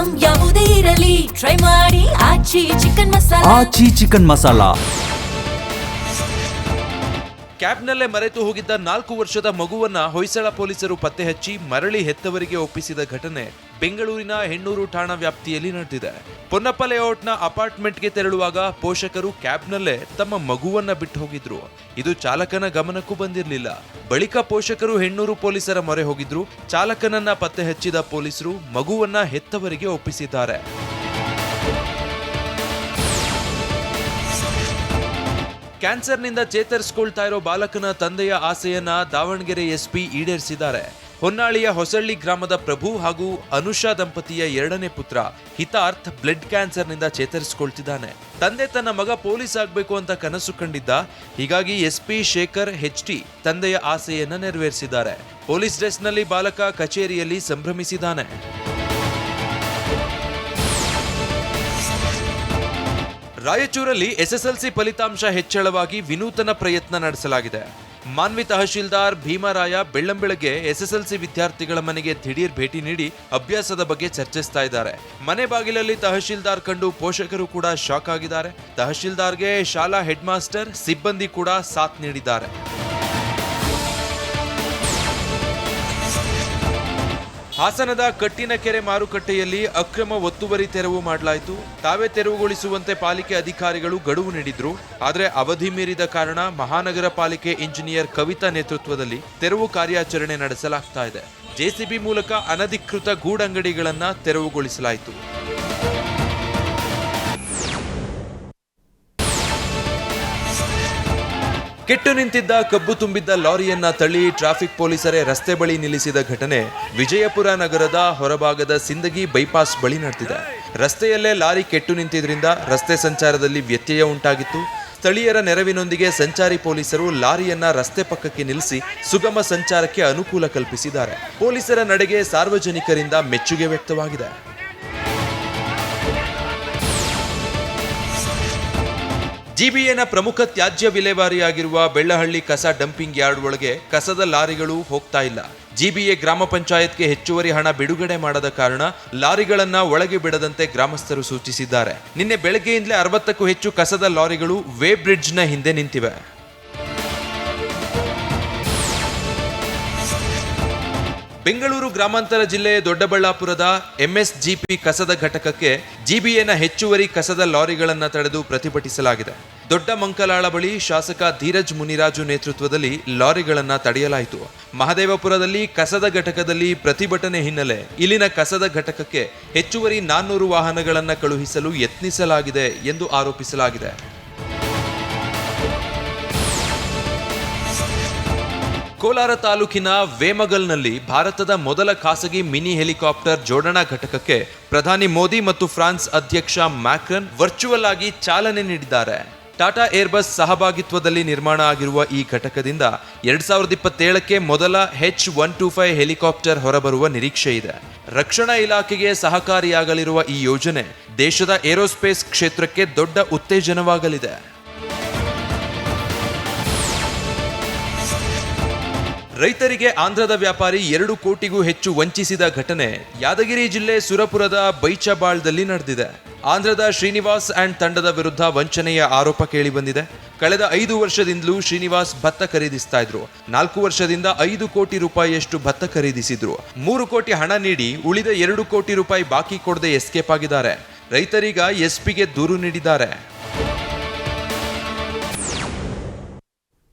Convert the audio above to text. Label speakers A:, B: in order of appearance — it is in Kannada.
A: ಐಟಂ ಯಾವುದೇ ಇರಲಿ ಟ್ರೈ ಮಾಡಿ ಆಚಿ ಚಿಕನ್ ಮಸಾಲಾ.
B: ಆಚಿ ಚಿಕನ್ ಮಸಾಲಾ.
C: ಕ್ಯಾಬ್ನಲ್ಲೇ ಮರೆತು ಹೋಗಿದ್ದ 4 ವರ್ಷದ ಮಗುವನ್ನ ಹೊಯ್ಸಳ ಪೊಲೀಸರು ಪತ್ತೆ ಹಚ್ಚಿ ಮರಳಿ ಹೆತ್ತವರಿಗೆ ಒಪ್ಪಿಸಿದ ಘಟನೆ ಬೆಂಗಳೂರಿನ ಹೆಣ್ಣೂರು ಠಾಣಾ ವ್ಯಾಪ್ತಿಯಲ್ಲಿ ನಡೆದಿದೆ. ಪೊನ್ನಪ್ಪ ಲೇಔಟ್ನ ಅಪಾರ್ಟ್ಮೆಂಟ್ಗೆ ತೆರಳುವಾಗ ಪೋಷಕರು ಕ್ಯಾಬ್ನಲ್ಲೇ ತಮ್ಮ ಮಗುವನ್ನ ಬಿಟ್ಟು ಹೋಗಿದ್ರು. ಇದು ಚಾಲಕನ ಗಮನಕ್ಕೂ ಬಂದಿರಲಿಲ್ಲ. ಬಳಿಕ ಪೋಷಕರು ಹೆಣ್ಣೂರು ಪೊಲೀಸರ ಮೊರೆ ಹೋಗಿದ್ರು. ಚಾಲಕನನ್ನ ಪತ್ತೆ ಹಚ್ಚಿದ ಪೊಲೀಸರು ಮಗುವನ್ನ ಹೆತ್ತವರಿಗೆ ಒಪ್ಪಿಸಿದ್ದಾರೆ. ಕ್ಯಾನ್ಸರ್ನಿಂದ ಚೇತರಿಸಿಕೊಳ್ತಾ ಇರೋ ಬಾಲಕನ ತಂದೆಯ ಆಸೆಯನ್ನ ದಾವಣಗೆರೆ ಎಸ್ಪಿ ಈಡೇರಿಸಿದ್ದಾರೆ. ಹೊನ್ನಾಳಿಯ ಹೊಸಳ್ಳಿ ಗ್ರಾಮದ ಪ್ರಭು ಹಾಗೂ ಅನುಷಾ ದಂಪತಿಯ 2ನೇ ಪುತ್ರ ಹಿತಾರ್ಥ್ ಬ್ಲಡ್ ಕ್ಯಾನ್ಸರ್ನಿಂದ ಚೇತರಿಸಿಕೊಳ್ತಿದ್ದಾನೆ. ತಂದೆ ತನ್ನ ಮಗ ಪೊಲೀಸ್ ಆಗಬೇಕು ಅಂತ ಕನಸು ಕಂಡಿದ್ದ. ಹೀಗಾಗಿ ಎಸ್ಪಿ ಶೇಖರ್ ಹೆಚ್ಟಿ ತಂದೆಯ ಆಸೆಯನ್ನ ನೆರವೇರಿಸಿದ್ದಾರೆ. ಪೊಲೀಸ್ ಡ್ರೆಸ್ನಲ್ಲಿ ಬಾಲಕ ಕಚೇರಿಯಲ್ಲಿ ಸಂಭ್ರಮಿಸಿದ್ದಾನೆ. ರಾಯಚೂರಲ್ಲಿ ಎಸ್ಎಸ್ಎಲ್ಸಿ ಫಲಿತಾಂಶ ಹೆಚ್ಚಳವಾಗಿ ವಿನೂತನ ಪ್ರಯತ್ನ ನಡೆಸಲಾಗಿದೆ. ಮಾನ್ವಿ ತಹಶೀಲ್ದಾರ್ ಭೀಮರಾಯ ಬೆಳ್ಳಂಬೆಳಗ್ಗೆ ಎಸ್ಎಸ್ಎಲ್ಸಿ ವಿದ್ಯಾರ್ಥಿಗಳ ಮನೆಗೆ ದಿಢೀರ್ ಭೇಟಿ ನೀಡಿ ಅಭ್ಯಾಸದ ಬಗ್ಗೆ ಚರ್ಚಿಸ್ತಾ ಇದ್ದಾರೆ. ಮನೆ ಬಾಗಿಲಲ್ಲಿ ತಹಶೀಲ್ದಾರ್ ಕಂಡು ಪೋಷಕರು ಕೂಡ ಶಾಕ್ ಆಗಿದ್ದಾರೆ. ತಹಶೀಲ್ದಾರ್ಗೆ ಶಾಲಾ ಹೆಡ್ ಮಾಸ್ಟರ್ ಸಿಬ್ಬಂದಿ ಕೂಡ ಸಾಥ್ ನೀಡಿದ್ದಾರೆ. ಹಾಸನದ ಕಟ್ಟಿನಕೆರೆ ಮಾರುಕಟ್ಟೆಯಲ್ಲಿ ಅಕ್ರಮ ಒತ್ತುವರಿ ತೆರವು ಮಾಡಲಾಯಿತು. ತಾವೇ ತೆರವುಗೊಳಿಸುವಂತೆ ಪಾಲಿಕೆ ಅಧಿಕಾರಿಗಳು ಗಡುವು ನೀಡಿದ್ರು. ಆದರೆ ಅವಧಿ ಮೀರಿದ ಕಾರಣ ಮಹಾನಗರ ಪಾಲಿಕೆ ಇಂಜಿನಿಯರ್ ಕವಿತಾ ನೇತೃತ್ವದಲ್ಲಿ ತೆರವು ಕಾರ್ಯಾಚರಣೆ ನಡೆಸಲಾಗ್ತಾ ಇದೆ. ಜೆಸಿಬಿ ಮೂಲಕ ಅನಧಿಕೃತ ಗೂಡಂಗಡಿಗಳನ್ನ ತೆರವುಗೊಳಿಸಲಾಯಿತು. ಕೆಟ್ಟು ನಿಂತಿದ್ದ ಕಬ್ಬು ತುಂಬಿದ್ದ ಲಾರಿಯನ್ನ ತಳ್ಳಿ ಟ್ರಾಫಿಕ್ ಪೊಲೀಸರೇ ರಸ್ತೆ ಬಳಿ ನಿಲ್ಲಿಸಿದ ಘಟನೆ ವಿಜಯಪುರ ನಗರದ ಹೊರಭಾಗದ ಸಿಂದಗಿ ಬೈಪಾಸ್ ಬಳಿ ನಡೆದಿದೆ. ರಸ್ತೆಯಲ್ಲೇ ಲಾರಿ ಕೆಟ್ಟು ನಿಂತಿದ್ರಿಂದ ರಸ್ತೆ ಸಂಚಾರದಲ್ಲಿ ವ್ಯತ್ಯಯ ಉಂಟಾಗಿತ್ತು. ಸ್ಥಳೀಯರ ನೆರವಿನೊಂದಿಗೆ ಸಂಚಾರಿ ಪೊಲೀಸರು ಲಾರಿಯನ್ನ ರಸ್ತೆ ಪಕ್ಕಕ್ಕೆ ನಿಲ್ಲಿಸಿ ಸುಗಮ ಸಂಚಾರಕ್ಕೆ ಅನುಕೂಲ ಕಲ್ಪಿಸಿದ್ದಾರೆ. ಪೊಲೀಸರ ನಡೆಗೆ ಸಾರ್ವಜನಿಕರಿಂದ ಮೆಚ್ಚುಗೆ ವ್ಯಕ್ತವಾಗಿದೆ. ಜಿಬಿಎನ ಪ್ರಮುಖ ತ್ಯಾಜ್ಯ ವಿಲೇವಾರಿಯಾಗಿರುವ ಬೆಳ್ಳಹಳ್ಳಿ ಕಸ ಡಂಪಿಂಗ್ ಯಾರ್ಡ್ ಒಳಗೆ ಕಸದ ಲಾರಿಗಳು ಹೋಗ್ತಾ ಇಲ್ಲ. ಜಿಬಿಎ ಗ್ರಾಮ ಪಂಚಾಯತ್ಗೆ ಹೆಚ್ಚುವರಿ ಹಣ ಬಿಡುಗಡೆ ಮಾಡದ ಕಾರಣ ಲಾರಿಗಳನ್ನ ಒಳಗೆ ಬಿಡದಂತೆ ಗ್ರಾಮಸ್ಥರು ಸೂಚಿಸಿದ್ದಾರೆ. ನಿನ್ನೆ ಬೆಳಗ್ಗೆಯಿಂದಲೇ 60ಕ್ಕೂ ಹೆಚ್ಚು ಕಸದ ಲಾರಿಗಳು ವೇ ಬ್ರಿಡ್ಜ್ನ ಹಿಂದೆ ನಿಂತಿವೆ. ಬೆಂಗಳೂರು ಗ್ರಾಮಾಂತರ ಜಿಲ್ಲೆ ದೊಡ್ಡಬಳ್ಳಾಪುರದ ಎಂಎಸ್ಜಿಪಿ ಕಸದ ಘಟಕಕ್ಕೆ ಜಿಬಿಎನ ಹೆಚ್ಚುವರಿ ಕಸದ ಲಾರಿಗಳನ್ನು ತಡೆದು ಪ್ರತಿಭಟಿಸಲಾಗಿದೆ. ದೊಡ್ಡ ಮಂಕಲಾಳ ಬಳಿ ಶಾಸಕ ಧೀರಜ್ ಮುನಿರಾಜು ನೇತೃತ್ವದಲ್ಲಿ ಲಾರಿಗಳನ್ನು ತಡೆಯಲಾಯಿತು. ಮಹದೇವಪುರದಲ್ಲಿ ಕಸದ ಘಟಕದಲ್ಲಿ ಪ್ರತಿಭಟನೆ ಹಿನ್ನೆಲೆ ಇಲ್ಲಿನ ಕಸದ ಘಟಕಕ್ಕೆ ಹೆಚ್ಚುವರಿ 400 ವಾಹನಗಳನ್ನು ಕಳುಹಿಸಲು ಯತ್ನಿಸಲಾಗಿದೆ ಎಂದು ಆರೋಪಿಸಲಾಗಿದೆ. ಕೋಲಾರ ತಾಲೂಕಿನ ವೇಮಗಲ್ನಲ್ಲಿ ಭಾರತದ ಮೊದಲ ಖಾಸಗಿ ಮಿನಿ ಹೆಲಿಕಾಪ್ಟರ್ ಜೋಡಣಾ ಘಟಕಕ್ಕೆ ಪ್ರಧಾನಿ ಮೋದಿ ಮತ್ತು ಫ್ರಾನ್ಸ್ ಅಧ್ಯಕ್ಷ ಮ್ಯಾಕ್ರನ್ ವರ್ಚುವಲ್ ಆಗಿ ಚಾಲನೆ ನೀಡಿದ್ದಾರೆ. ಟಾಟಾ ಏರ್ಬಸ್ ಸಹಭಾಗಿತ್ವದಲ್ಲಿ ನಿರ್ಮಾಣ ಆಗಿರುವ ಈ ಘಟಕದಿಂದ 2027ಕ್ಕೆ ಮೊದಲ H-125 ಹೆಲಿಕಾಪ್ಟರ್ ಹೊರಬರುವ ನಿರೀಕ್ಷೆ ಇದೆ. ರಕ್ಷಣಾ ಇಲಾಖೆಗೆ ಸಹಕಾರಿಯಾಗಲಿರುವ ಈ ಯೋಜನೆ ದೇಶದ ಏರೋಸ್ಪೇಸ್ ಕ್ಷೇತ್ರಕ್ಕೆ ದೊಡ್ಡ ಉತ್ತೇಜನವಾಗಲಿದೆ. ರೈತರಿಗೆ ಆಂಧ್ರದ ವ್ಯಾಪಾರಿ 2 ಕೋಟಿಗೂ ಹೆಚ್ಚು ವಂಚಿಸಿದ ಘಟನೆ ಯಾದಗಿರಿ ಜಿಲ್ಲೆ ಸುರಪುರದ ಬೈಚಬಾಳ್ದಲ್ಲಿ ನಡೆದಿದೆ. ಆಂಧ್ರದ ಶ್ರೀನಿವಾಸ್ ಅಂಡ್ ತಂಡದ ವಿರುದ್ಧ ವಂಚನೆಯ ಆರೋಪ ಕೇಳಿಬಂದಿದೆ. ಕಳೆದ 5 ವರ್ಷದಿಂದಲೂ ಶ್ರೀನಿವಾಸ್ ಭತ್ತ ಖರೀದಿಸ್ತಾ ಇದ್ರು. 4 ವರ್ಷದಿಂದ 5 ಕೋಟಿ ರೂಪಾಯಿಯಷ್ಟು ಭತ್ತ ಖರೀದಿಸಿದ್ರು. 3 ಕೋಟಿ ಹಣ ನೀಡಿ ಉಳಿದ 2 ಕೋಟಿ ರೂಪಾಯಿ ಬಾಕಿ ಕೊಡದೆ ಎಸ್ಕೇಪ್ ಆಗಿದ್ದಾರೆ. ರೈತರೀಗ ಎಸ್ಪಿಗೆ ದೂರು ನೀಡಿದ್ದಾರೆ.